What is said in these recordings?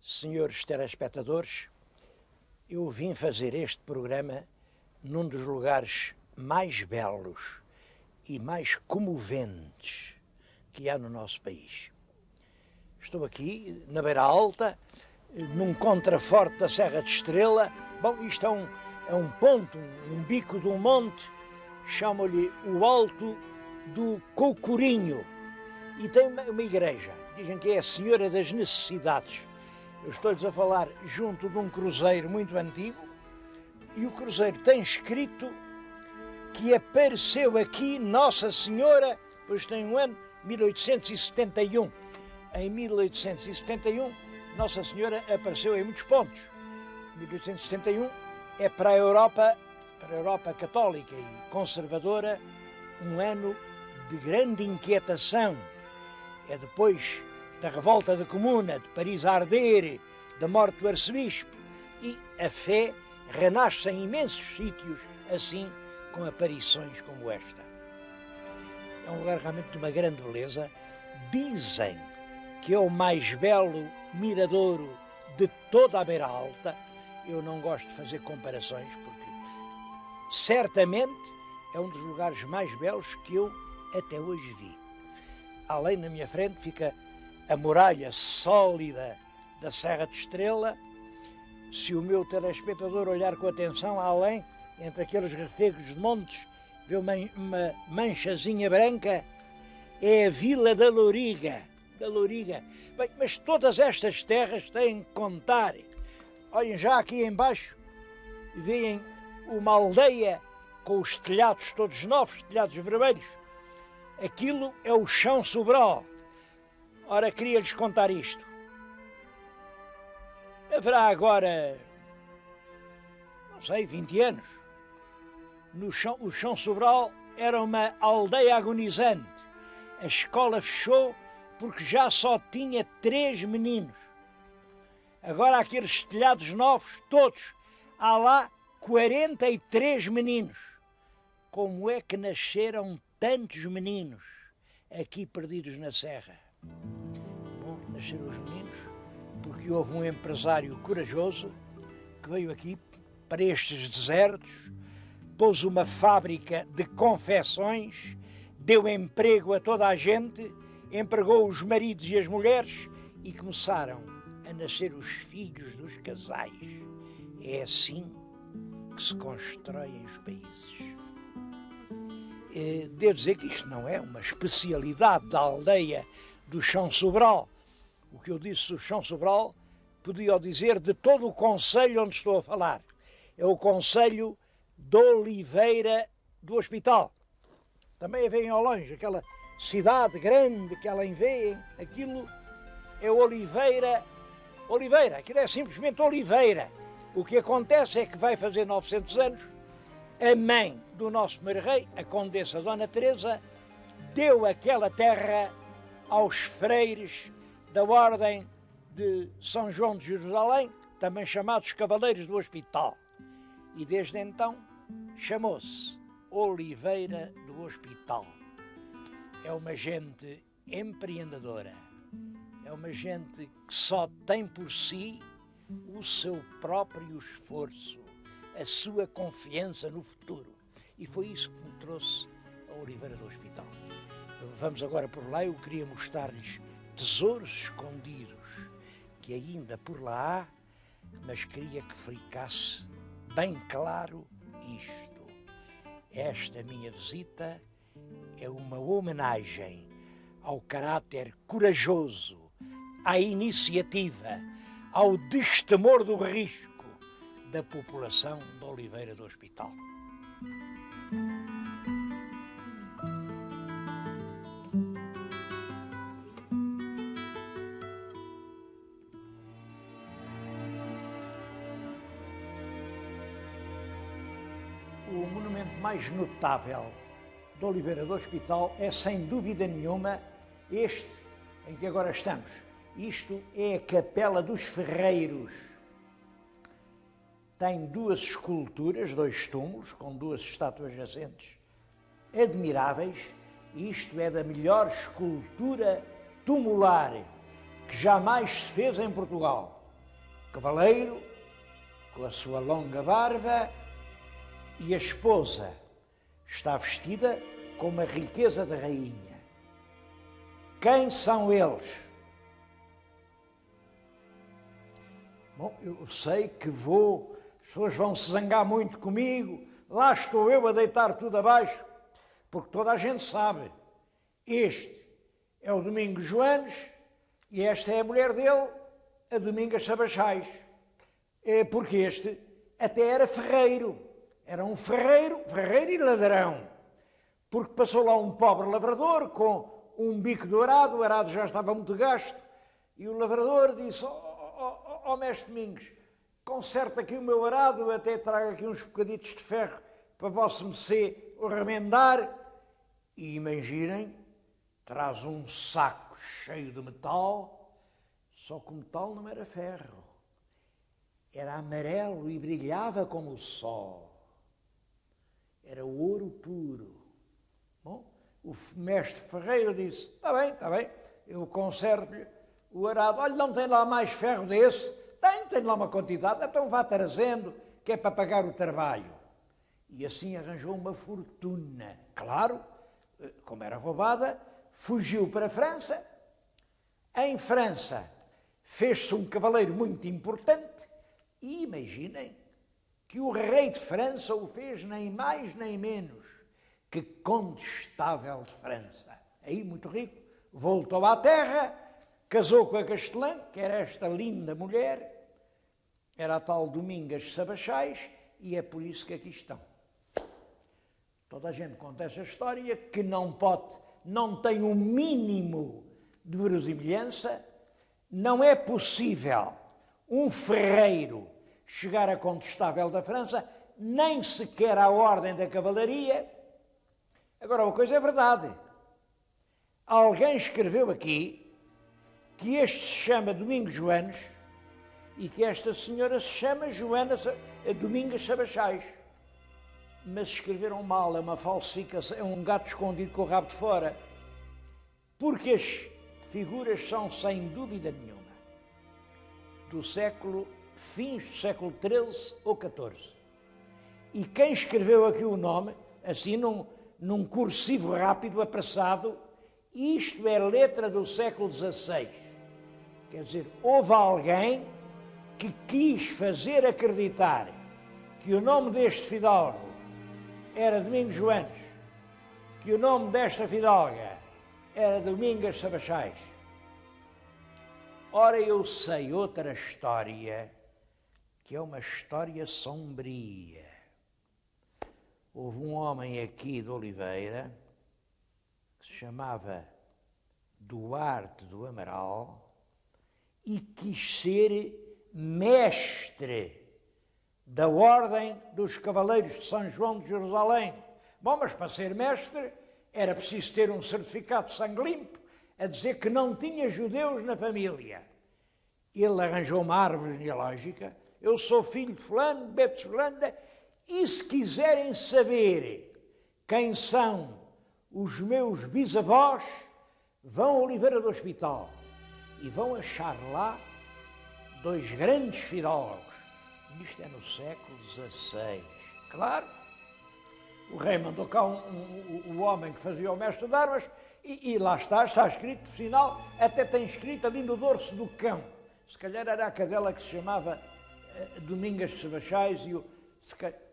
Senhores telespectadores, eu vim fazer este programa num dos lugares mais belos e mais comoventes que há no nosso país. Estou aqui na Beira Alta, num contraforte da Serra de Estrela. Bom, isto é um ponto, um bico de um monte, chamam-lhe o Alto do Cocorinho. E tem uma igreja, dizem que é a Senhora das Necessidades. Eu estou-lhes a falar junto de um cruzeiro muito antigo, e o cruzeiro tem escrito que apareceu aqui Nossa Senhora, pois tem um ano, 1871. Em 1871, Nossa Senhora apareceu em muitos pontos. 1871 é para a Europa católica e conservadora, um ano de grande inquietação. É depois da revolta da Comuna, de Paris a arder, da morte do arcebispo, e a fé renasce em imensos sítios, assim, com aparições como esta. É um lugar realmente de uma grande beleza. Dizem que é o mais belo miradouro de toda a Beira Alta. Eu não gosto de fazer comparações, porque certamente é um dos lugares mais belos que eu até hoje vi. Além, na minha frente, fica a muralha sólida da Serra de Estrela. Se o meu telespectador olhar com atenção além, entre aqueles refegos de montes, vê uma manchazinha branca, é a Vila da Louriga. Bem, mas todas estas terras têm que contar. Olhem, já aqui embaixo, veem uma aldeia com os telhados todos novos, telhados vermelhos. Aquilo é o Chão Sobral. Ora, queria-lhes contar isto. Haverá agora, não sei, 20 anos. O Chão Sobral era uma aldeia agonizante. A escola fechou porque já só tinha 3 meninos. Agora aqueles telhados novos, todos, há lá 43 meninos. Como é que nasceram tantos meninos aqui perdidos na serra? Bom, nasceram os meninos porque houve um empresário corajoso que veio aqui para estes desertos, pôs uma fábrica de confecções, deu emprego a toda a gente, empregou os maridos e as mulheres e começaram a nascer os filhos dos casais. É assim que se constroem os países. Devo dizer que isto não é uma especialidade da aldeia do Chão Sobral. O que eu disse do Chão Sobral podia dizer de todo o concelho onde estou a falar. É o concelho de Oliveira do Hospital. Também a veem ao longe, aquela cidade grande que além veem, aquilo é Oliveira, aquilo é simplesmente Oliveira. O que acontece é que vai fazer 900 anos, a mãe do nosso primeiro rei, a Condessa Dona Teresa, deu aquela terra aos freires da Ordem de São João de Jerusalém, também chamados Cavaleiros do Hospital. E desde então chamou-se Oliveira do Hospital. É uma gente empreendedora, é uma gente que só tem por si o seu próprio esforço, a sua confiança no futuro. E foi isso que me trouxe a Oliveira do Hospital. Vamos agora por lá. Eu queria mostrar-lhes tesouros escondidos que ainda por lá há, mas queria que ficasse bem claro isto. Esta minha visita é uma homenagem ao caráter corajoso, à iniciativa, ao destemor do risco da população de Oliveira do Hospital. O monumento mais notável de Oliveira do Hospital é, sem dúvida nenhuma, este em que agora estamos. Isto é a Capela dos Ferreiros. Tem 2 esculturas, 2 túmulos, com 2 estátuas jacentes admiráveis. Isto é da melhor escultura tumular que jamais se fez em Portugal. cavaleiro, com a sua longa barba, e a esposa está vestida com uma riqueza de rainha. Quem são eles? Bom, eu sei que as pessoas vão se zangar muito comigo, lá estou eu a deitar tudo abaixo, porque toda a gente sabe, este é o Domingos Joanes e esta é a mulher dele, a Domingas Sabachais. Porque este até era ferreiro, era um ferreiro e ladrão, porque passou lá um pobre lavrador com um bico dourado, o arado já estava muito gasto, e o lavrador disse, mestre Domingos, conserta aqui o meu arado, até trago aqui uns bocaditos de ferro para vosso mercê o remendar, e imaginem, traz um saco cheio de metal, só que o metal não era ferro, era amarelo e brilhava como o sol, era ouro puro. Bom, o mestre ferreiro disse, está bem, eu conserto-lhe o arado. Olha, não tem lá mais ferro desse? Tem lá uma quantidade, então vá trazendo, que é para pagar o trabalho. E assim arranjou uma fortuna. Claro, como era roubada, fugiu para a França. Em França fez-se um cavaleiro muito importante e imaginem que o rei de França o fez nem mais nem menos que condestável de França. Aí, muito rico, voltou à terra, casou com a Castelã, que era esta linda mulher, era a tal Domingas Sabachais, e é por isso que aqui estão. Toda a gente conta essa história, que não tem o mínimo de verosimilhança, não é possível um ferreiro chegar a condestável da França, nem sequer à ordem da cavalaria. Agora, uma coisa é verdade. Alguém escreveu aqui que este se chama Domingos Joanes e que esta senhora se chama Domingas Sabachais. Mas escreveram mal, é uma falsificação, é um gato escondido com o rabo de fora. Porque as figuras são, sem dúvida nenhuma, fins do século XIII ou XIV. E quem escreveu aqui o nome, assim num cursivo rápido, apressado, isto é letra do século XVI. Quer dizer, houve alguém que quis fazer acreditar que o nome deste fidalgo era Domingos Joanes, que o nome desta fidalga era Domingas Sabachais. Ora, eu sei outra história, que é uma história sombria. Houve um homem aqui de Oliveira, que se chamava Duarte do Amaral, e quis ser mestre da Ordem dos Cavaleiros de São João de Jerusalém. Bom, mas para ser mestre era preciso ter um certificado de sangue limpo, a dizer que não tinha judeus na família. Ele arranjou uma árvore genealógica, eu sou filho de fulano, de Beto de fulano, e se quiserem saber quem são os meus bisavós, vão a Oliveira do Hospital e vão achar lá dois grandes fidalgos. Isto é no século XVI. Claro, o rei mandou cá o homem que fazia o mestre de armas e lá está escrito, por sinal, até tem escrito ali no dorso do cão. Se calhar era a cadela que se chamava Domingas Sabachais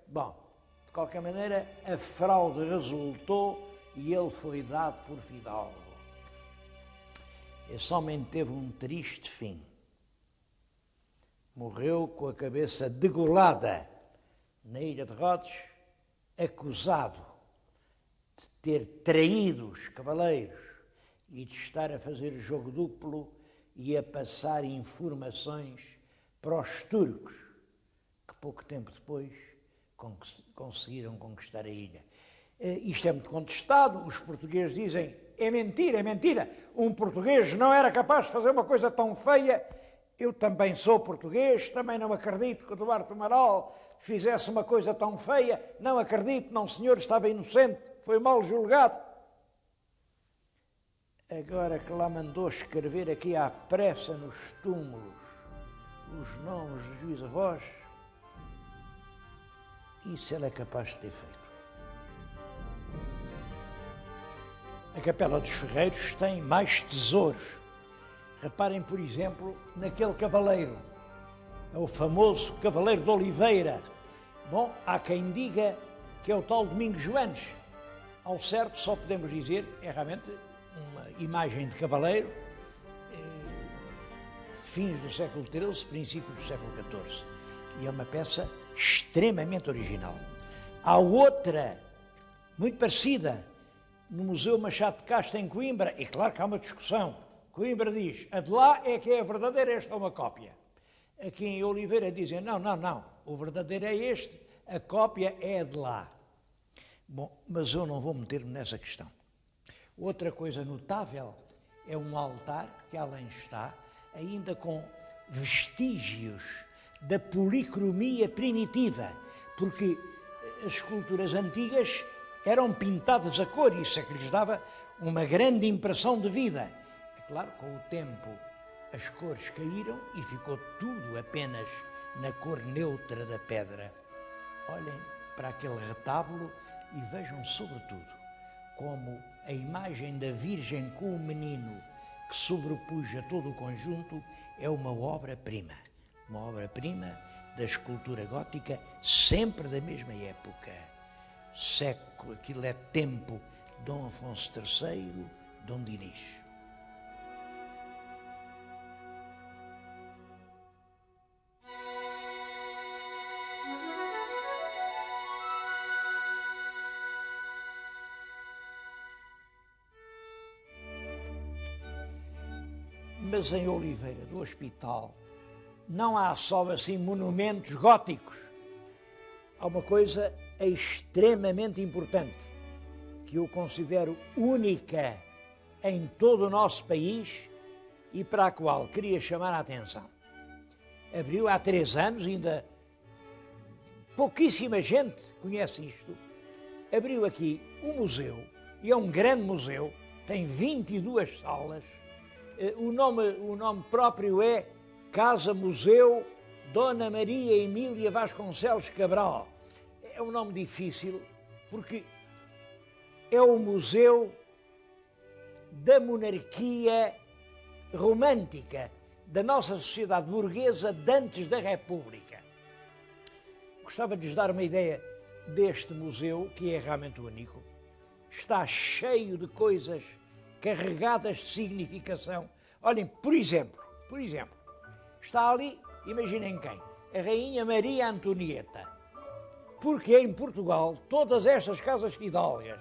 Bom, de qualquer maneira, a fraude resultou e ele foi dado por fidalgo. Esse homem teve um triste fim. Morreu com a cabeça degolada na Ilha de Rhodes, acusado de ter traído os cavaleiros e de estar a fazer jogo duplo e a passar informações para os turcos, que pouco tempo depois conseguiram conquistar a ilha. Isto é muito contestado, os portugueses dizem, é mentira, um português não era capaz de fazer uma coisa tão feia. Eu também sou português, também não acredito que o Duarte do Amaral fizesse uma coisa tão feia, não acredito, não senhor, estava inocente, foi mal julgado. Agora que lá mandou escrever aqui à pressa nos túmulos os nomes dos bisavós, isso ele é capaz de ter feito. A Capela dos Ferreiros tem mais tesouros. Reparem, por exemplo, naquele cavaleiro. É o famoso Cavaleiro de Oliveira. Bom, há quem diga que é o tal Domingos Joanes. Ao certo, só podemos dizer, é realmente uma imagem de cavaleiro, fins do século XIII, princípios do século XIV. E é uma peça extremamente original. Há outra, muito parecida, no Museu Machado de Castro, em Coimbra, e claro que há uma discussão. Coimbra diz, a de lá é que é a verdadeira, esta é uma cópia. Aqui em Oliveira dizem, não, o verdadeiro é este, a cópia é a de lá. Bom, mas eu não vou meter-me nessa questão. Outra coisa notável é um altar que além está, ainda com vestígios da policromia primitiva, porque as esculturas antigas eram pintadas a cor, isso é que lhes dava uma grande impressão de vida. É claro, com o tempo as cores caíram e ficou tudo apenas na cor neutra da pedra. Olhem para aquele retábulo e vejam sobretudo como a imagem da Virgem com o menino que sobrepuja todo o conjunto é uma obra-prima da escultura gótica, sempre da mesma época. Século, aquilo é tempo Dom Afonso III, Dom Dinis. Mas em Oliveira do Hospital não há só assim monumentos góticos. Há uma coisa extremamente importante, que eu considero única em todo o nosso país e para a qual queria chamar a atenção. Abriu há 3 anos, ainda pouquíssima gente conhece isto. Abriu aqui um museu, e é um grande museu, tem 22 salas. O nome próprio é Casa Museu Dona Maria Emília Vasconcelos Cabral. É um nome difícil porque é o museu da monarquia romântica, da nossa sociedade burguesa de antes da República. Gostava de lhes dar uma ideia deste museu, que é realmente único. Está cheio de coisas carregadas de significação. Olhem, por exemplo, está ali, imaginem quem? A Rainha Maria Antonieta. Porque em Portugal, todas estas casas fidalgas,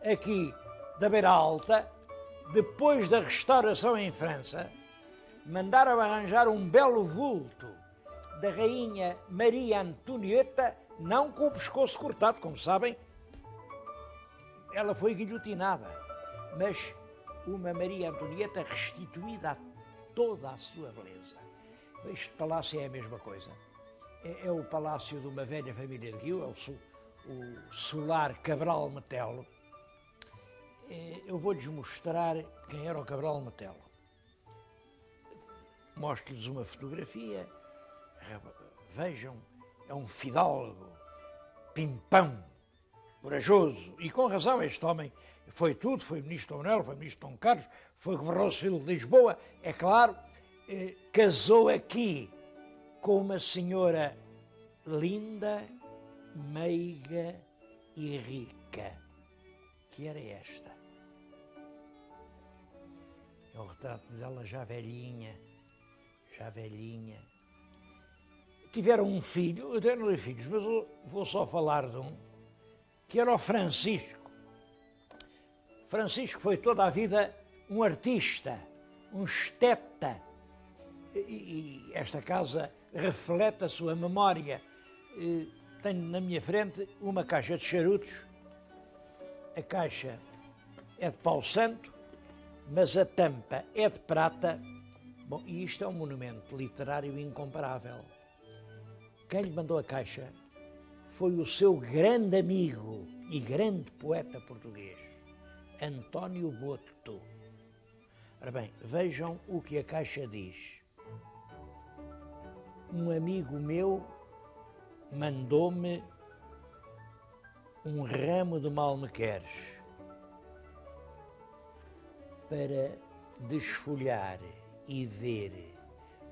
aqui da Beira Alta, depois da restauração em França, mandaram arranjar um belo vulto da Rainha Maria Antonieta, não com o pescoço cortado, como sabem, ela foi guilhotinada, mas uma Maria Antonieta restituída a toda a sua beleza. Este palácio é a mesma coisa. É o palácio de uma velha família de Guiu, é o solar Cabral Metelo. Eu vou-lhes mostrar quem era o Cabral Metelo. Mostro-lhes uma fotografia. Vejam, é um fidalgo, pimpão, corajoso. E com razão, este homem foi tudo, foi ministro de Dom Manuel, foi ministro de Dom Carlos, foi governador civil de Lisboa, é claro, casou aqui com uma senhora linda, meiga e rica, que era esta. É o retrato dela já velhinha. Tiveram um filho, eu tenho 2 filhos, mas eu vou só falar de um, que era o Francisco. Francisco foi toda a vida um artista, um esteta, e esta casa reflete a sua memória. Tenho na minha frente uma caixa de charutos. A caixa é de pau santo, mas a tampa é de prata. Bom, e isto é um monumento literário incomparável. Quem lhe mandou a caixa foi o seu grande amigo e grande poeta português, António Boto. Ora bem, vejam o que a caixa diz. Um amigo meu mandou-me um ramo de malmequeres para desfolhar e ver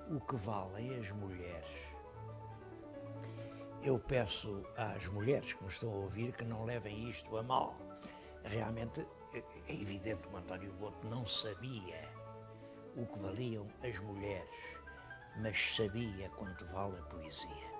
o que valem as mulheres. Eu peço às mulheres que me estão a ouvir que não levem isto a mal. Realmente é evidente que o António Boto não sabia o que valiam as mulheres, mas sabia quanto vale a poesia.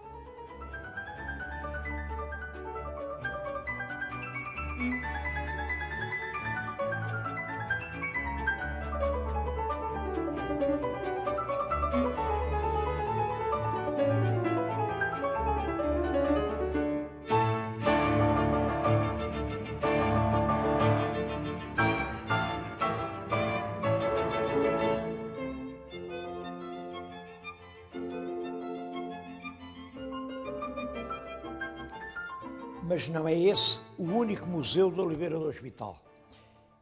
Mas não é esse o único museu de Oliveira do Hospital.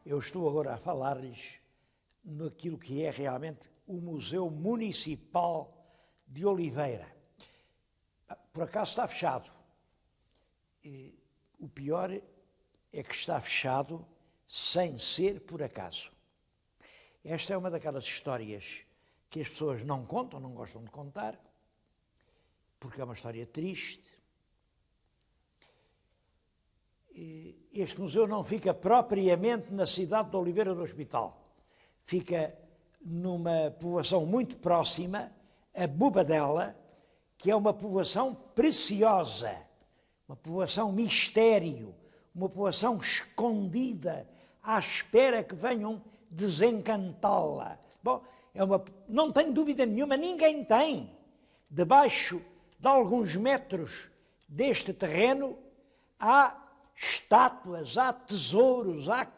Eu estou agora a falar-lhes naquilo que é realmente o Museu Municipal de Oliveira. Por acaso está fechado. E o pior é que está fechado sem ser por acaso. Esta é uma daquelas histórias que as pessoas não contam, não gostam de contar, porque é uma história triste. Este museu não fica propriamente na cidade de Oliveira do Hospital. Fica numa povoação muito próxima, a Bobadela, que é uma povoação preciosa, uma povoação mistério, uma povoação escondida, à espera que venham desencantá-la. Bom, não tenho dúvida nenhuma, ninguém tem. Debaixo de alguns metros deste terreno há estátuas, há tesouros, há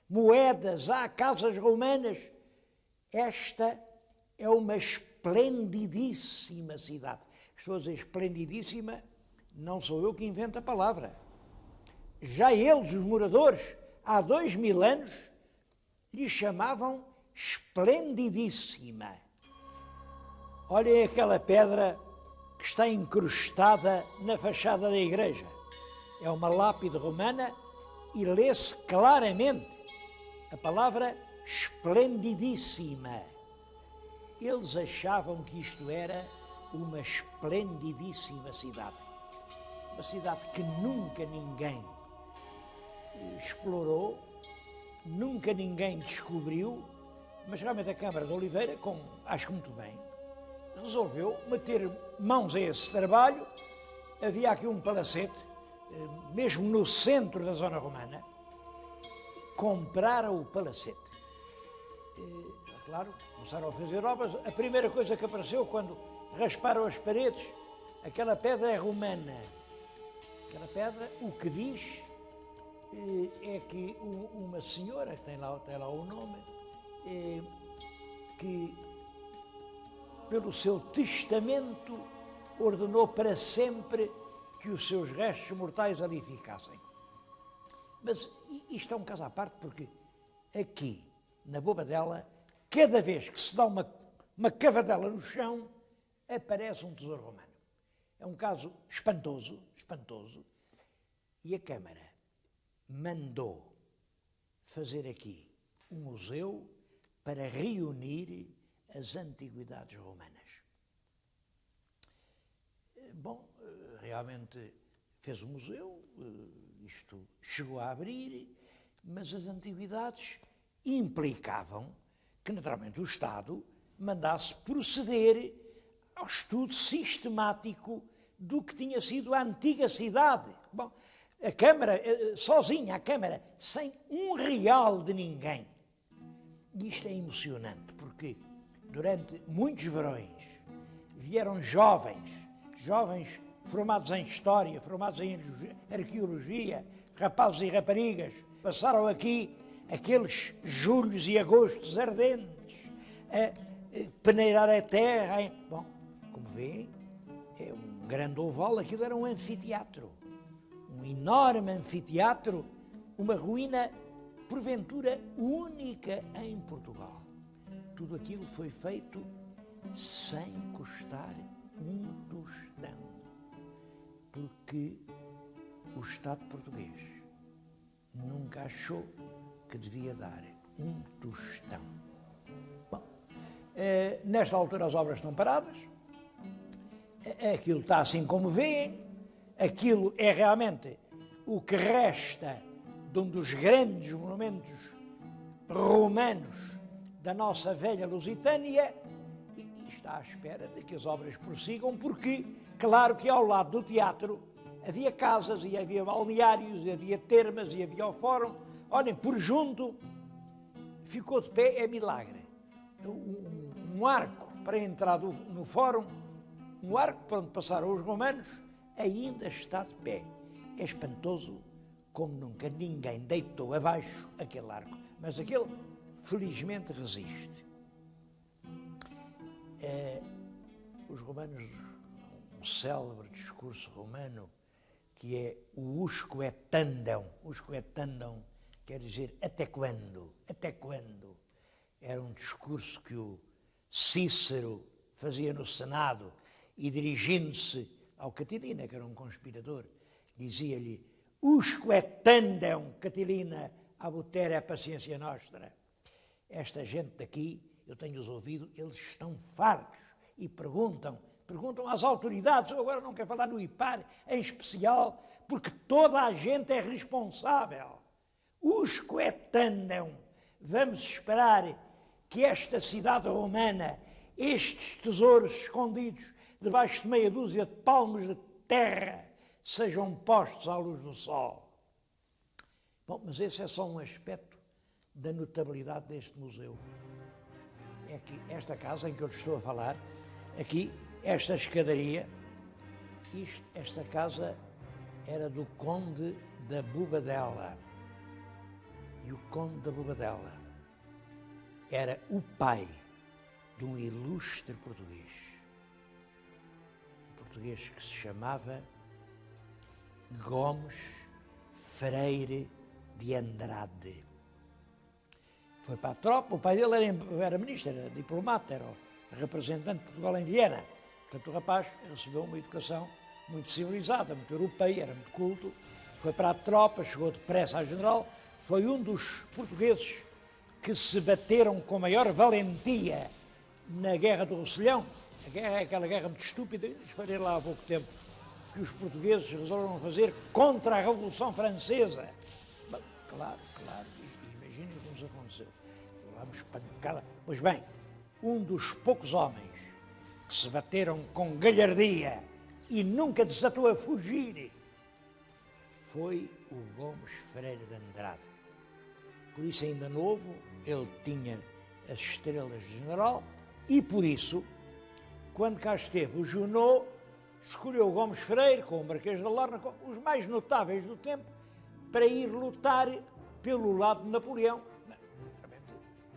moedas, há casas romanas. Esta é uma esplendidíssima cidade. Estou a dizer esplendidíssima, não sou eu que invento a palavra. Já eles, os moradores, há 2000 anos, lhe chamavam esplendidíssima. Olhem aquela pedra que está incrustada na fachada da igreja. É uma lápide romana e lê-se claramente a palavra esplendidíssima. Eles achavam que isto era uma esplendidíssima cidade. Uma cidade que nunca ninguém explorou, nunca ninguém descobriu, mas realmente a Câmara de Oliveira, acho que muito bem, resolveu meter mãos a esse trabalho. Havia aqui um palacete, mesmo no centro da zona romana, compraram o palacete. Claro, começaram a fazer obras. A primeira coisa que apareceu quando rasparam as paredes, aquela pedra é romana. Aquela pedra, o que diz é que uma senhora, que tem lá o nome, que pelo seu testamento ordenou para sempre que os seus restos mortais ali ficassem. Mas isto é um caso à parte, porque aqui, na Bobadela, cada vez que se dá uma cavadela no chão, aparece um tesouro romano. É um caso espantoso, espantoso. E a Câmara mandou fazer aqui um museu para reunir as antiguidades romanas. Bom, realmente fez o museu, isto chegou a abrir, mas as antiguidades implicavam que, naturalmente, o Estado mandasse proceder ao estudo sistemático do que tinha sido a antiga cidade. Bom, a Câmara, sozinha, a Câmara, sem R$1 de ninguém. E isto é emocionante, porque durante muitos verões vieram jovens formados em História, formados em Arqueologia, rapazes e raparigas, passaram aqui aqueles julhos e agostos ardentes, a peneirar a terra. Bom, como vêem, é um grande oval, aquilo era um anfiteatro, um enorme anfiteatro, uma ruína, porventura, única em Portugal. Tudo aquilo foi feito sem custar um tostão. Porque o Estado português nunca achou que devia dar um tostão. Bom, nesta altura as obras estão paradas, aquilo está assim como veem, aquilo é realmente o que resta de um dos grandes monumentos romanos da nossa velha Lusitânia e está à espera de que as obras prossigam, porque, claro que ao lado do teatro havia casas e havia balneários e havia termas e havia o fórum. Olhem, por junto ficou de pé, é milagre. Um arco para entrar no fórum, um arco para onde passaram os romanos, ainda está de pé. É espantoso como nunca ninguém deitou abaixo aquele arco. Mas aquele, felizmente, resiste. Os romanos, um célebre discurso romano, que é o usque et tandem. Usque et tandem quer dizer até quando? Até quando? Era um discurso que o Cícero fazia no Senado e, dirigindo-se ao Catilina, que era um conspirador, dizia-lhe: usque et tandem, Catilina, abutere a paciência nostra. Esta gente daqui, eu tenho-os ouvido, eles estão fartos e perguntam às autoridades. Eu agora não quero falar no IPAR em especial, porque toda a gente é responsável. Usque et tandem. Vamos esperar que esta cidade romana, estes tesouros escondidos debaixo de meia dúzia de palmos de terra, sejam postos à luz do sol. Bom, mas esse é só um aspecto da notabilidade deste museu. É que esta casa em que eu lhe estou a falar, aqui, esta escadaria, esta casa era do Conde da Bobadela. E o Conde da Bobadela era o pai de um ilustre português. Um português que se chamava Gomes Freire de Andrade. Foi para a tropa, o pai dele era ministro, era diplomata, era o representante de Portugal em Viena. Portanto, o rapaz recebeu uma educação muito civilizada, muito europeia, era muito culto. Foi para a tropa, chegou depressa a general, foi um dos portugueses que se bateram com maior valentia na Guerra do Rosselhão. A guerra é aquela guerra muito estúpida, lhes falei lá há pouco tempo, que os portugueses resolveram fazer contra a Revolução Francesa. Bom, claro, imaginem o que nos aconteceu. Vamos pancada. Pois bem, um dos poucos homens que se bateram com galhardia e nunca desatou a fugir foi o Gomes Freire de Andrade. Por isso, ainda novo, ele tinha as estrelas de general e, por isso, quando cá esteve o Junot, escolheu o Gomes Freire, com o Marquês da Lorna, os mais notáveis do tempo, para ir lutar pelo lado de Napoleão.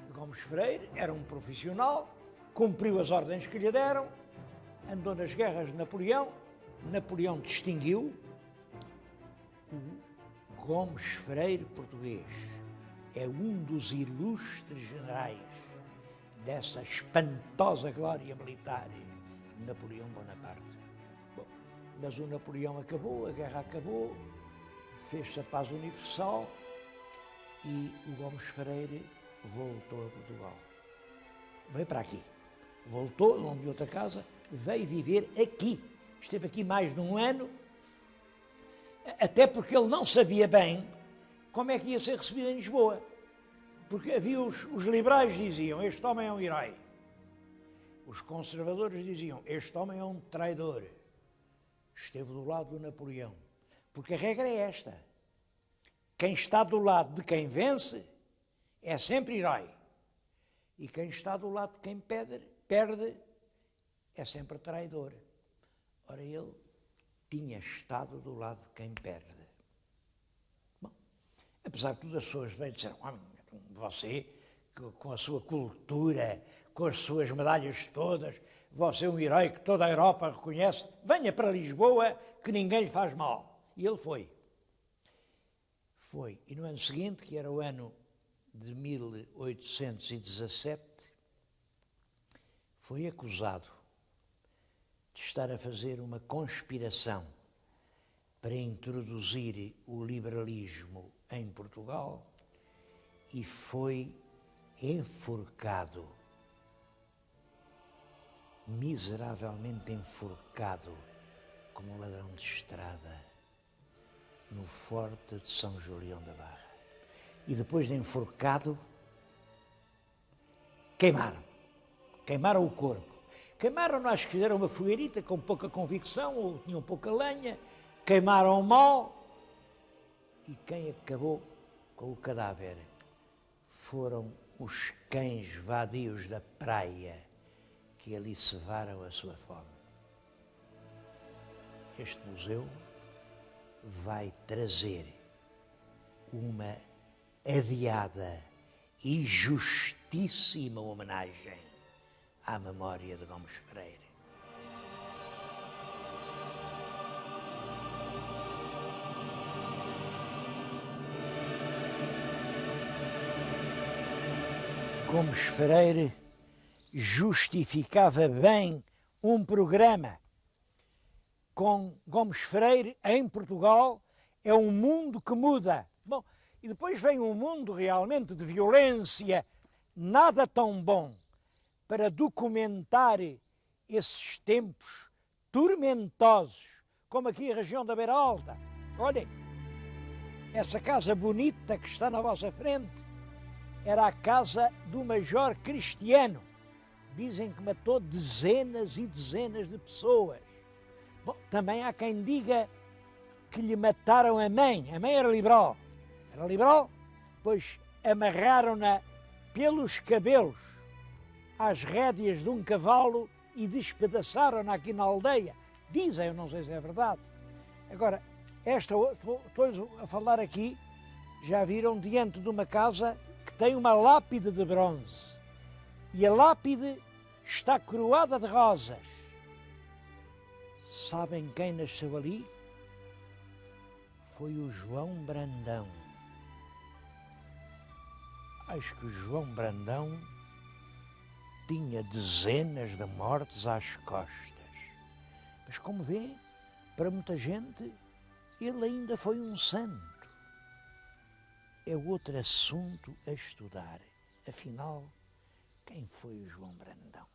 O Gomes Freire era um profissional, cumpriu as ordens que lhe deram, andou nas guerras de Napoleão, Napoleão distinguiu o Gomes Freire português. É um dos ilustres generais dessa espantosa glória militar de Napoleão Bonaparte. Bom, mas o Napoleão acabou, a guerra acabou, fez-se a paz universal e o Gomes Freire voltou a Portugal. Veio para aqui. Voltou, não de outra casa, veio viver aqui. Esteve aqui mais de um ano, até porque ele não sabia bem como é que ia ser recebido em Lisboa. Porque havia os liberais diziam, este homem é um herói. Os conservadores diziam, este homem é um traidor. Esteve do lado do Napoleão. Porque a regra é esta. Quem está do lado de quem vence é sempre herói. E quem está do lado de quem perde é sempre traidor. Ora, ele tinha estado do lado de quem perde. Bom, apesar de tudo, as pessoas vêm dizer, você, com a sua cultura, com as suas medalhas todas, você é um herói que toda a Europa reconhece, venha para Lisboa que ninguém lhe faz mal. E ele foi. Foi. E no ano seguinte, que era o ano de 1817, foi acusado de estar a fazer uma conspiração para introduzir o liberalismo em Portugal e foi enforcado, miseravelmente enforcado, como um ladrão de estrada, no forte de São Julião da Barra. E depois de enforcado, queimaram o corpo. Queimaram, acho que fizeram uma fogueirita com pouca convicção, ou tinham pouca lenha, queimaram mal, e quem acabou com o cadáver foram os cães vadios da praia que ali cevaram a sua fome. Este museu vai trazer uma adiada e justíssima homenagem à memória de Gomes Freire. Gomes Freire justificava bem um programa. Com Gomes Freire, em Portugal, é um mundo que muda. Bom, e depois vem um mundo realmente de violência, nada tão bom para documentar esses tempos tormentosos, como aqui a região da Beira Alta. Olhem, essa casa bonita que está na vossa frente era a casa do Major Cristiano. Dizem que matou dezenas e dezenas de pessoas. Bom, também há quem diga que lhe mataram a mãe. A mãe era liberal. Era liberal, pois amarraram-na pelos cabelos às rédeas de um cavalo e despedaçaram-na aqui na aldeia. Dizem, eu não sei se é verdade. Agora, estou a falar aqui, já viram diante de uma casa que tem uma lápide de bronze. E a lápide está coroada de rosas. Sabem quem nasceu ali? Foi o João Brandão. Acho que o João Brandão tinha dezenas de mortes às costas. Mas como vê, para muita gente, ele ainda foi um santo. É outro assunto a estudar. Afinal, quem foi o João Brandão?